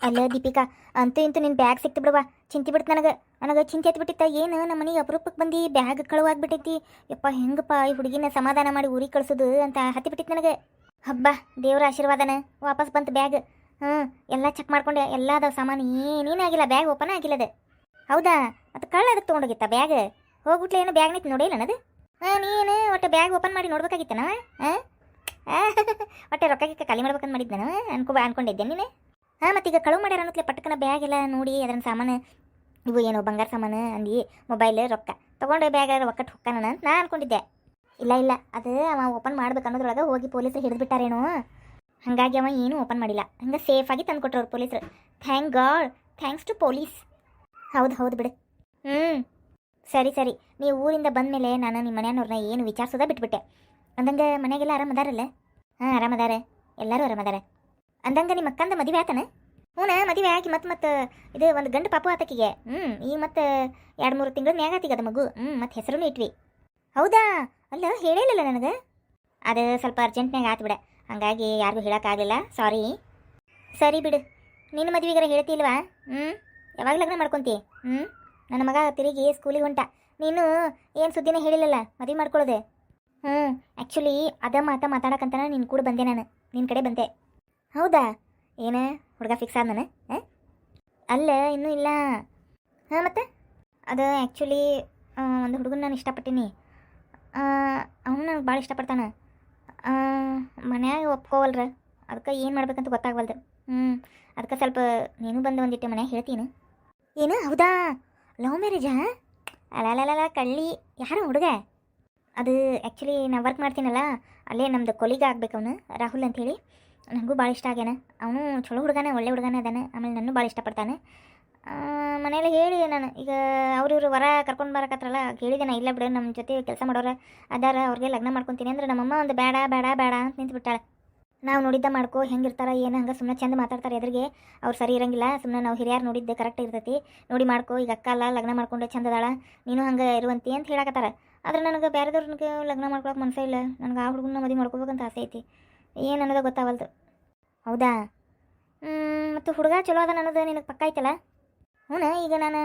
ಅಲ್ಲ ದೀಪಿಕಾ, ಅಂತೂ ಇಂತೂ ನಿನ್ನ ಬ್ಯಾಗ್ ಸಿಕ್ತು ಬಿಡವ. ಚಿಂತೆ ಬಿಡ್ತು ನನಗೆ ಚಿಂತೆ ಹತ್ಬಿಟ್ಟಿತ್ತ. ಏನು ನಮ್ಮ ಮನೆಗೆ ಅಪರೂಪಕ್ಕೆ ಬಂದು ಬ್ಯಾಗ್ ಕಳುವಾಗ್ಬಿಟ್ಟೈತಿ. ಯಪ್ಪ ಹೆಂಗಪ್ಪ ಈ ಹುಡುಗಿನ ಸಮಾಧಾನ ಮಾಡಿ ಊರಿಗೆ ಕಳ್ಸೋದು ಅಂತ ಹತ್ತಿಬಿಟ್ಟಿತ್ತು ನನಗೆ. ಹಬ್ಬ, ದೇವ್ರ ಆಶೀರ್ವಾದನ ವಾಪಸ್ ಬಂತು ಬ್ಯಾಗ್. ಎಲ್ಲ ಚೆಕ್ ಮಾಡ್ಕೊಂಡೆ, ಎಲ್ಲ ಅದಾವ ಸಾಮಾನು, ಏನೇನಾಗಿಲ್ಲ, ಬ್ಯಾಗ್ ಓಪನ್ ಆಗಿಲ್ಲದ. ಹೌದಾ, ಮತ್ತು ಕಳ್ಳ ಅದಕ್ಕೆ ತೊಗೊಂಡೋಗಿತ್ತ ಬ್ಯಾಗ್? ಹೋಗ್ಬಿಟ್ಲೆ ಏನು ಬ್ಯಾಗ್ ನಿಂತು ನೋಡಿಲ್ಲ ಅನ್ನೋದು? ನೀನು ಒಟ್ಟು ಬ್ಯಾಗ್ ಓಪನ್ ಮಾಡಿ ನೋಡ್ಬೇಕಾಗಿತ್ತನ? ಒಟ್ಟೆ ರೊಕ್ಕಕ್ಕೆ ಖಾಲಿ ಮಾಡ್ಬೇಕಂತ ಮಾಡಿದ್ದೆ ನಾನು ಅನ್ಕೊಂಡಿದ್ದೆ ನೀನು. ಮತ್ತೀಗ ಕಳುವು ಮಾಡ್ಯಾರ ಅನ್ನೋತ್ಲೆ ಪಟ್ಟಕನ ಬ್ಯಾಗ್ ಎಲ್ಲ ನೋಡಿ ಅದನ್ನ ಸಾಮಾನು ಇವು ಏನೋ ಬಂಗಾರ ಸಾಮಾನು ಅಂದು ಮೊಬೈಲ್ ರೊಕ್ಕ ತೊಗೊಂಡು ಬ್ಯಾಗ್ ಒಕ್ಕಟ್ಟು ಹೊಕ್ಕಾನ ಅಂತ ನಾ ಅನ್ಕೊಂಡಿದ್ದೆ. ಇಲ್ಲ ಅದು ಅವ ಓಪನ್ ಮಾಡ್ಬೇಕು ಅನ್ನೋದ್ರೊಳಗೆ ಹೋಗಿ ಪೊಲೀಸರು ಹಿಡಿದ್ಬಿಟ್ಟಾರೇನೋ. ಹಾಗಾಗಿ ಅವ ಏನೂ ಓಪನ್ ಮಾಡಿಲ್ಲ, ಹಂಗೆ ಸೇಫಾಗಿ ತಂದುಕೊಟ್ರು ಅವ್ರು ಪೊಲೀಸರು. Thank god, thanks to police. ಹೌದು ಬಿಡು. ಸರಿ, ನೀವು ಊರಿಂದ ಬಂದಮೇಲೆ ನಾನು ನಿಮ್ಮ ಮನೆಯವ್ರನ್ನ ಏನು ವಿಚಾರಿಸೋದ ಬಿಟ್ಬಿಟ್ಟೆ. ಅಂದಂಗೆ ಮನೆಗೆಲ್ಲ ಆರಾಮದಾರಲ್ಲ? ಆರಾಮದಾರೆ, ಎಲ್ಲರೂ ಆರಾಮದಾರೆ. ಅಂದಂಗೆ ನಿಮ್ಮ ಅಕ್ಕಂದ ಮದುವೆ ಆತನ? ಮದುವೆ ಆಗಿ ಮತ್ತೆ ಇದು ಒಂದು ಗಂಡು ಪಾಪು ಆತಕಿಗೆ. ಈಗ ಮತ್ತೆ 2-3 ತಿಂಗಳು ಮ್ಯಾಗ ಆತೀಗ ಅದು ಮಗು. ಮತ್ತೆ ಹೆಸರು ಇಟ್ವಿ. ಹೌದಾ? ಅಲ್ಲ ಹೇಳಿಲ್ಲ ನನಗೆ. ಅದು ಸ್ವಲ್ಪ ಅರ್ಜೆಂಟ್ನಾಗ ಆತು ಬಿಡ, ಹಾಗಾಗಿ ಯಾರಿಗೂ ಹೇಳೋಕ್ಕಾಗಲಿಲ್ಲ, ಸಾರಿ. ಸರಿ ಬಿಡು, ನಿನ್ನ ಮದುವೆಗಾರ ಹೇಳ್ತಿಲ್ವಾ? ಯಾವಾಗ ಲಗ್ನ ಮಾಡ್ಕೊತೀಯ? ನನ್ನ ಮಗ ತಿರುಗಿ ಸ್ಕೂಲಿಗೆ ಹೊಂಟ. ನೀನು ಏನು ಸುದ್ದಿನೇ ಹೇಳಿಲ್ಲಲ್ಲ ಮದುವೆ ಮಾಡ್ಕೊಳ್ಳೋದೆ. ಆ್ಯಕ್ಚುಲಿ ಅದ ಮಾತಾಡಕ್ಕಂತನ ನಿನ್ನ ಕೂಡ ಬಂದೆ, ನಾನು ನಿನ್ನ ಕಡೆ ಬಂದೆ. ಹೌದಾ? ಏನು ಹುಡುಗ ಫಿಕ್ಸ್ ಆದ ನಾನು? ಅಲ್ಲ ಇನ್ನೂ ಇಲ್ಲ. ಮತ್ತೆ ಅದು ಆ್ಯಕ್ಚುಲಿ ಒಂದು ಹುಡುಗನ ನಾನು ಇಷ್ಟಪಟ್ಟೀನಿ. ಅವನು ನನಗೆ ಭಾಳ ಇಷ್ಟಪಡ್ತಾನೆ. ಮನ್ಯಾಗ ಒಪ್ಕೋವಲ್ರ, ಅದಕ್ಕೆ ಏನು ಮಾಡ್ಬೇಕಂತ ಗೊತ್ತಾಗವಲ್ದು. ಅದಕ್ಕೆ ಸ್ವಲ್ಪ ನೀನು ಬಂದು ಒಂದಿಟ್ಟೆ ಮನ್ಯಾಗ ಹೇಳ್ತೀನಿ. ಏನು? ಹೌದಾ? ಲವ್ ಮ್ಯಾರೇಜಾ? ಅಲ್ಲ ಕಳ್ಳಿ. ಯಾರು ಹುಡುಗ? ಅದು ಆ್ಯಕ್ಚುಲಿ ನಾನು ವರ್ಕ್ ಮಾಡ್ತೀನಲ್ಲ, ಅಲ್ಲೇ ನಮ್ಮದು ಕೊಲಿಗ ಆಗ್ಬೇಕು ಅವನು, ರಾಹುಲ್ ಅಂಥೇಳಿ. ನನಗೂ ಭಾಳ ಇಷ್ಟ ಆಗ್ಯಾನ. ಅವನು ಚಲೋ ಹುಡುಗನೇ, ಒಳ್ಳೆ ಹುಡುಗನೇ ಅದಾನೆ. ಆಮೇಲೆ ನನ್ನೂ ಭಾಳ ಇಷ್ಟಪಡ್ತಾನೆ. ಮನೇಲಿ ಹೇಳಿದೆ ನಾನು, ಈಗ ಅವ್ರಿವ್ರು ವರ ಕರ್ಕೊಂಡು ಬರಕತ್ರಲ್ಲ, ಹೇಳಿದೆ ನಾ, ಇಲ್ಲ ಬಿಡು ನಮ್ಮ ಜೊತೆ ಕೆಲಸ ಮಾಡೋರು ಅದಾರ, ಅವ್ರಿಗೆ ಲಗ್ನ ಮಾಡ್ಕೊತೀನಿ ಅಂದ್ರೆ ನಮ್ಮಮ್ಮ ಒಂದು ಬೇಡ ಅಂತ ನಿಂತ್ಬಿಟ್ಟಾಳೆ. ನಾವು ನೋಡಿದ್ದ ಮಾಡ್ಕೋ, ಹೆಂಗಿರ್ತಾರೆ ಏನು ಹಂಗೆ ಸುಮ್ಮನೆ ಚಂದ ಮಾತಾಡ್ತಾರೆ ಎದುರಿಗೆ, ಅವ್ರು ಸರಿ ಇರಂಗಿಲ್ಲ. ಸುಮ್ಮನೆ ನಾವು ಹಿರಿಯರು ನೋಡಿದ್ದೆ ಕರೆಕ್ಟ್ ಇರ್ತೈತಿ, ನೋಡಿ ಮಾಡ್ಕೋ, ಈಗ ಅಕ್ಕ ಅಲ್ಲ ಲಗ್ನ ಮಾಡ್ಕೊಂಡು ಚಂದದಾಳ, ನೀನು ಹಂಗೆ ಇರುವಂತಿ ಅಂತ ಹೇಳಕತ್ತಾರ. ಆದ್ರೆ ನನಗೆ ಬೇರೆದವ್ರಿಗೆ ಲಗ್ನ ಮಾಡ್ಕೊಳಕ್ಕೆ ಮನಸ್ಸೇ ಇಲ್ಲ. ನನಗೆ ಆ ಹುಡುಗನ ಮದುವೆ ಮಾಡ್ಕೋಬೇಕಂತ ಆಸೆ ಐತಿ, ಏನು ಅನ್ನೋದು ಗೊತ್ತಾವಲ್ದು. ಹೌದಾ? ಮತ್ತು ಹುಡುಗ ಚಲೋ ಅದ ಅನ್ನೋದು ನಿನಗೆ ಪಕ್ಕ ಐತಲ್ಲ? ಈಗ ನಾನು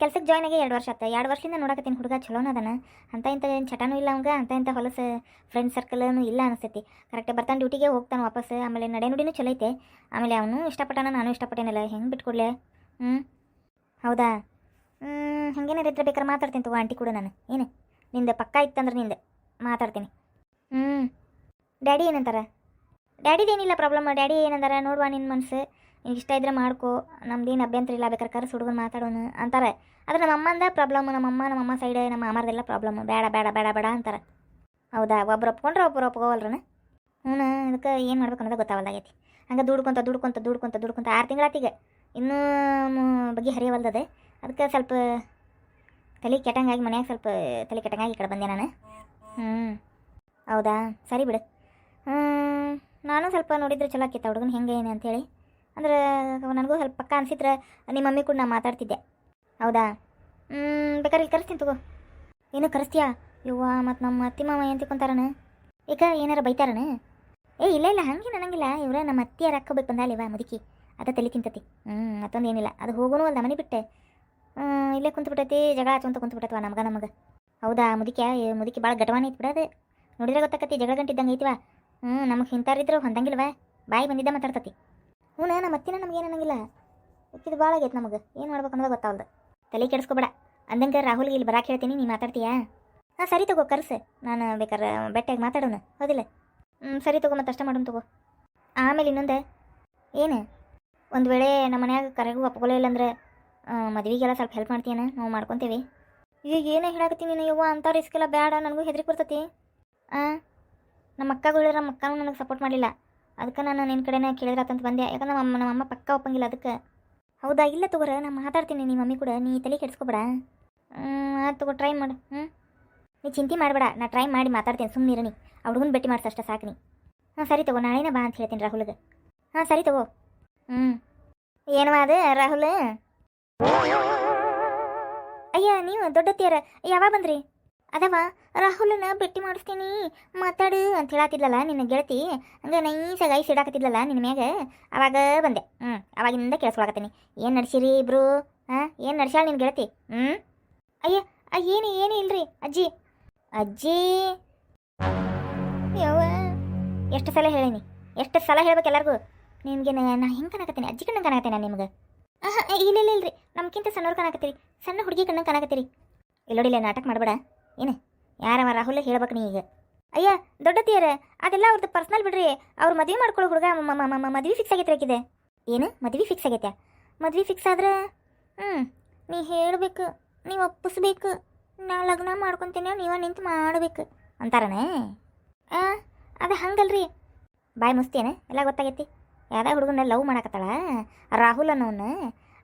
ಕೆಲ್ಸಕ್ಕೆ ಜಾಯ್ನ್ ಆಗಿ 2 ವರ್ಷ ಆಯ್ತು. 2 ವರ್ಷದಿಂದ ನೋಡಕತ್ತೀನಿ, ಹುಡುಗ ಚಲೋನ ಅದನ. ಅಂತ ಇಂಥ ಏನು ಚಟನೂ ಇಲ್ಲ ಅವಂಗೆ, ಅಂತ ಹೊಲಸು ಫ್ರೆಂಡ್ ಸರ್ಕಲೂ ಇಲ್ಲ ಅನಿಸ್ತೈತಿ. ಕರೆಕ್ಟಾಗಿ ಬರ್ತಾನೆ, ಡ್ಯೂಟಿಗೆ ಹೋಗ್ತಾನೆ ವಾಪಸ್. ಆಮೇಲೆ ನಡೆನುಡಿನೂ ಚಲೋ ಐತೆ. ಆಮೇಲೆ ಅವನು ಇಷ್ಟಪಟ್ಟಾನ, ನಾನು ಇಷ್ಟಪಟ್ಟೇನಲ್ಲ, ಹೆಂಗೆ ಬಿಟ್ಕೊಡ್ಲೆ? ಹೌದಾ? ಹಾಗೇನಾರು ಇದ್ರೆ ಬೇಕಾದ್ರೆ ಮಾತಾಡ್ತೀನಿ ತಗೋ ಆಂಟಿ ಕೂಡ ನಾನು. ಏನು ನಿಂದು ಪಕ್ಕ ಇತ್ತಂದ್ರೆ ನಿಂದು ಮಾತಾಡ್ತೀನಿ. ಡ್ಯಾಡಿ ಏನಂತಾರೆ? ಡ್ಯಾಡಿದೇನಿಲ್ಲ ಪ್ರಾಬ್ಲಮ್. ಡ್ಯಾಡಿ ಏನಂದಾರ, ನೋಡುವ ನಿನ್ನ ಮನಸ್ಸು, ನಿಂಗೆ ಇಷ್ಟ ಇದ್ರೆ ಮಾಡ್ಕೋ, ನಮ್ದೇನು ಅಭ್ಯಂತರ ಇಲ್ಲ, ಬೇಕಾದ್ರೆ ಕರ್ಸಿ ಹುಡುಗನ ಮಾತಾಡೋನು ಅಂತಾರೆ. ಆದರೆ ನಮ್ಮ ಅಮ್ಮಂದ ಪ್ರಾಬ್ಲಮ್, ನಮ್ಮಮ್ಮ ಸೈಡ್ ನಮ್ಮ ಮಾಮಾರ್ದೆಲ್ಲ ಪ್ರಾಬ್ಲಮ್, ಬೇಡ ಅಂತಾರೆ. ಹೌದಾ? ಒಬ್ರು ಒಪ್ಕೊಂಡ್ರೆ ಒಬ್ಬರು ಒಪ್ಕೋವಲ್ರನ? ಅದಕ್ಕೆ ಏನು ಮಾಡ್ಬೇಕು ಅನ್ನೋದು ಗೊತ್ತಾವಲ್ದಾಗೈತಿ. ಹಂಗೆ ದುಡ್ಕೊಂತ 6 ತಿಂಗಳಾತಿಗೆ ಇನ್ನೂ ಬಗ್ಗೆ ಹರಿಯವಲ್ದದೆ. ಅದಕ್ಕೆ ಸ್ವಲ್ಪ ತಲೆ ಕೆಟ್ಟಂಗಾಗಿ ಮನ್ಯಾಗ ಸ್ವಲ್ಪ ತಲೆ ಕೆಟ್ಟಂಗಾಗಿ ಈ ಕಡೆ ಬಂದೆ ನಾನು. ಹೌದಾ? ಸರಿ ಬಿಡು. ನಾನು ಸ್ವಲ್ಪ ನೋಡಿದ್ರೆ ಚಲೋ ಆಕಿತ್ತ ಹುಡುಗನ ಹೆಂಗೆ ಏನು ಅಂಥೇಳಿ. ಅಂದ್ರೆ ನನಗೂ ಸ್ವಲ್ಪ ಪಕ್ಕ ಅನಿಸಿದ್ರೆ ನಿಮ್ಮ ಮಮ್ಮಿ ಕೂಡ ನಾ ಮಾತಾಡ್ತಿದ್ದೆ. ಹೌದಾ? ಬೇಕಾದ್ರೆ ಇಲ್ಲಿ ಕರೆಸ್ತೀನಿ ತಗೋ. ಏನು ಕರೆಸ್ತೀಯಾ? ಇವ್ವ, ಮತ್ತು ನಮ್ಮ ಅತ್ತಿ ಮಾವ ಏನು ತಿಳ್ಕೊಂತಾರನ? ಈಗ ಏನಾರ ಬೈತಾರನ? ಇಲ್ಲ ಹಂಗೆ ನನಗಿಲ್ಲ. ಇವ್ರ ನಮ್ಮ ಅತ್ತಿಯಾರ ಹಾಕೋಬೇಕು ಬಂದಾಲಿವ ಮುದುಕಿ, ಅದ ತಲೆ ತಿಂತತಿ. ಮತ್ತೊಂದು ಏನಿಲ್ಲ, ಅದು ಹೋಗೋನು ಅಲ್ಲ ಮನೆ ಬಿಟ್ಟೆ. ಇಲ್ಲೇ ಕುಂತ್ಬಿಟ್ಟೈತಿ, ಜಗಳ ಹಚ್ಕೊಂತ ಕುಂತ್ಬಿಟ್ಟತ್ವ ನಮ್ಗೆ. ಹೌದಾ? ಮುದುಕಿ ಭಾಳ ಗಟವಾನ ಐತಿ ಬಿಡೋದು. ನೋಡಿದ್ರೆ ಗೊತ್ತಾಕತಿ, ಜಗಳ ಗಂಟಿದ್ದಂಗೆ ಐತಿವ. ನಮಗೆ ಇಂಥವ್ರಿದ್ರು ಹೊಂದಂಗಿಲ್ವ, ಬಾಯಿ ಬಂದಿದ್ದ ಮಾತಾಡ್ತತಿ. ನಮ್ಮ ಅತ್ತಿನ ನಮ್ಗೇನು ಅನ್ನಂಗಿಲ್ಲ. ಇದು ಭಾಳ ಆಗೈತೆ ನಮಗೆ, ಏನು ಮಾಡ್ಬೇಕು ಅನ್ನೋದು ಗೊತ್ತಾವಲ್ದು. ತಲೆ ಕೆಡಿಸ್ಕೊಬೇಡ. ಅಂದಂಗೆ ರಾಹುಲ್ಗೆ ಇಲ್ಲಿ ಬರಾಕ್ ಹೇಳ್ತೀನಿ, ನೀ ಮಾತಾಡ್ತೀಯಾ? ಸರಿ ತಗೋ, ಕರ್ಸು, ನಾನು ಬೇಕಾದ್ರೆ ಬೆಟ್ಟಾಗಿ ಮಾತಾಡೋಣ, ಹೌದಿಲ್ಲ? ಸರಿ ತಗೋ, ಮತ್ತೆ ಅಷ್ಟ ಮಾಡೋಣ ತಗೋ. ಆಮೇಲೆ ಇನ್ನೊಂದು ಏನು, ಒಂದು ವೇಳೆ ನಮ್ಮ ಮನ್ಯಾಗ ಕರೆಗೂ ಒಪ್ಕೊಳ್ಳೇ ಇಲ್ಲಂದ್ರೆ ಮದುವೆಗೆಲ್ಲ ಸ್ವಲ್ಪ ಹೆಲ್ಪ್ ಮಾಡ್ತೀಯನ, ನಾವು ಮಾಡ್ಕೊತೀವಿ. ಈಗ ಏನೇ ಹೇಳಾಕತ್ತೀನಿ ನೀನು ಯವ್ವ, ಅಂಥ ರಿಸ್ಕ್ ಎಲ್ಲ ಬೇಡ, ನನಗೂ ಹೆದರಿಕೆ ಬರ್ತತಿ. ನಮ್ಮ ಅಕ್ಕಗಳು ನಮ್ಮ ಅಕ್ಕನೂ ನನಗೆ ಸಪೋರ್ಟ್ ಮಾಡಲಿಲ್ಲ, ಅದಕ್ಕೆ ನಾನು ನಿನ್ನ ಕಡೆನೇ ಕೇಳಿದ್ರಾತಂತ ಬಂದೆ. ಯಾಕಂದ್ರೆ ನಮ್ಮಮ್ಮ ಪಕ್ಕ ಒಪ್ಪಂಗಿಲ್ಲ ಅದಕ್ಕೆ. ಹೌದಾ? ಇಲ್ಲ ತಗೋರ, ನಾನು ಮಾತಾಡ್ತೀನಿ ನಿಮ್ಮ ಮಮ್ಮಿ ಕೂಡ, ನೀ ತಲೆ ಕೆಡಿಸ್ಕೊಬೇಡ. ಆಯ್ತು ತಗೋ, ಟ್ರೈ ಮಾಡು. ನೀ ಚಿಂತೆ ಮಾಡಬೇಡ, ನಾ ಟ್ರೈ ಮಾಡಿ ಮಾತಾಡ್ತೀನಿ, ಸುಮ್ಮನೆ ಇರನಿ. ಆ ಹುಡುಗನ ಭೇಟಿ ಮಾಡ್ಸಷ್ಟ ಸಾಕು ನೀ. ಸರಿ ತಗೋ, ನಾಳೆನೇ ಬಾ ಅಂತ ಹೇಳ್ತೀನಿ ರಾಹುಲ್ಗೆ. ಸರಿ ತಗೋ. ಏನವ ಅದು ರಾಹುಲ್? ಅಯ್ಯ ನೀವು ದೊಡ್ಡತ್ತಿಯಾರ ಯಾವಾಗ ಬಂದ್ರಿ? ಅದವ ರಾಹುಲನ ಭೇಟಿ ಮಾಡಿಸ್ತೀನಿ ಮಾತಾಡು ಅಂತ ಹೇಳತ್ತಿದ್ಲಲ್ಲ ನಿನ್ನ ಗೆಳತಿ, ಹಂಗೆ ನೈಸಾಗಿ ಐಸ್ ಇಡಾಕತ್ತಿದ್ಲಲ್ಲ ನಿನ್ನ ಮ್ಯಾಗ, ಅವಾಗ ಬಂದೆ. ಅವಾಗಿಂದ ಕೇಳಿಸ್ಕೊಳಕತ್ತೀನಿ. ಏನು ನಡ್ಸಿರಿ ಇಬ್ರು? ಏನು ನಡ್ಸ್ಯಾಳ ನಿನ್ನ ಗೆಳತಿ? ಅಯ್ಯ ಏನು ಇಲ್ರಿ ಅಜ್ಜಿ. ಅಜ್ಜಿ ಯವ್ವ, ಎಷ್ಟು ಸಲ ಹೇಳೀನಿ, ಎಷ್ಟು ಸಲ ಹೇಳ್ಬೇಕು ಎಲ್ಲರಿಗೂ ನಿಮಗೆ. ನಾ ಹೆಂಗೆ ಕಾಣಕತ್ತೀನಿ? ಅಜ್ಜಿ ಕಣ್ಣಂಗೆ ಕಾಣಕತ್ತೀನಿ ನಾನು ನಿಮ್ಗೆ? ಇಲ್ಲ ಇಲ್ರಿ, ನಮ್ಗಿಂತ ಸಣ್ಣವ್ರು ಕಾಣಕತ್ತೀರಿ, ಸಣ್ಣ ಹುಡುಗಿ ಕಣ್ಣಂಗೆ ಕಾಣಕತ್ತೀರಿ. ಇಲ್ಲೋಡಿಲ್ಲ, ನಾಟಕ ಮಾಡಬೇಡ. ಏನು ಯಾರವ ರಾಹುಲ್ ಹೇಳ್ಬೇಕು ನೀ ಈಗ? ಅಯ್ಯ ದೊಡ್ಡತಿಯರ, ಅದೆಲ್ಲ ಅವ್ರದ್ದು ಪರ್ಸ್ನಲ್ ಬಿಡ್ರಿ. ಅವ್ರು ಮದುವೆ ಮಾಡ್ಕೊಳ್ಳೋ ಹುಡುಗ ಮದುವೆ ಫಿಕ್ಸ್ ಆಗೈತೆ ಆಕಿದೆ. ಏನು ಮದುವೆ ಫಿಕ್ಸ್ ಆಗೈತೆ? ಮದುವೆ ಫಿಕ್ಸ್ ಆದ್ರೆ ನೀ ಹೇಳಬೇಕು, ನೀವು ಒಪ್ಪಿಸ್ಬೇಕು, ನಾ ಲಗ್ನ ಮಾಡ್ಕೊತೀನಿ, ನೀವ ನಿಂತು ಮಾಡಬೇಕು ಅಂತಾರನೇ. ಅದು ಹಂಗಲ್ರಿ. ಬಾಯ್ ಮುಸ್ತೇನೆ, ಎಲ್ಲ ಗೊತ್ತಾಗೈತಿ. ಯಾವ್ದಾ ಹುಡುಗನ ಲವ್ ಮಾಡಕತ್ತಾಳ ರಾಹುಲ್ ಅನ್ನೋನು.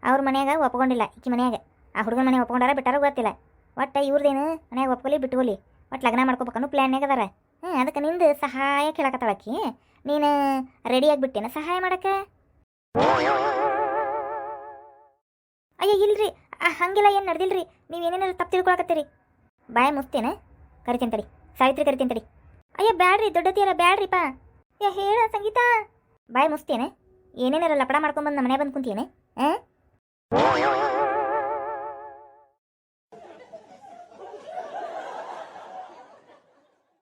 ಅವ್ರ ಮನ್ಯಾಗ ಒಪ್ಕೊಂಡಿಲ್ಲ, ಈಕಿ ಮನ್ಯಾಗ. ಆ ಹುಡುಗನ ಮನೆ ಒಪ್ಕೊಂಡಾರ ಬಿಟ್ಟಾರ ಗೊತ್ತಿಲ್ಲ. ಒಟ್ಟು ಇವ್ರದೇನು ಮನ್ಯಾಗ ಒಪ್ಕೊಲಿ ಬಿಟ್ಕೊಲಿ, ಒಟ್ಟು ಲಗ್ನ ಮಾಡ್ಕೋಬೇಕನ್ನೋ ಪ್ಲ್ಯಾನ್ಯಾಗ ಅದಾರ. ಅದಕ್ಕೆ ನಿಂದು ಸಹಾಯ ಕೇಳಕತ್ತಾಳಕಿ. ನೀನು ರೆಡಿಯಾಗಿಬಿಟ್ಟೇನ ಸಹಾಯ ಮಾಡಕ್ಕೆ? ಅಯ್ಯ ಇಲ್ರಿ, ಹಂಗೆಲ್ಲ ಏನು ನಡೆದಿಲ್ರಿ. ನೀವೇನೇನಾದ್ರು ತಪ್ಪು ತಿಳ್ಕೊಳಕತ್ತೀರಿ. ಬಾಯ ಮುಸ್ತೇನೆ, ಕರಿತೀನಿ ತಡಿ, ಸಾವಿತ್ರಿ ಕರಿತೀನಿ ತಡಿ. ಅಯ್ಯ ಬ್ಯಾಡ್ರಿ ದೊಡ್ಡತಿಯರ, ಬ್ಯಾಡ್ರಿಪ್ಪ. ಹೇಳ ಸಂಗೀತ. ಬಾಯ್ ಮುಸ್ತೇನೆ, ಏನೇನಾರ ಲಪಡ ಮಾಡ್ಕೊಂಬಂದು ನಮ್ಮ ಮನೆ ಬಂದು ಕುಂತೀಯೇನೆ?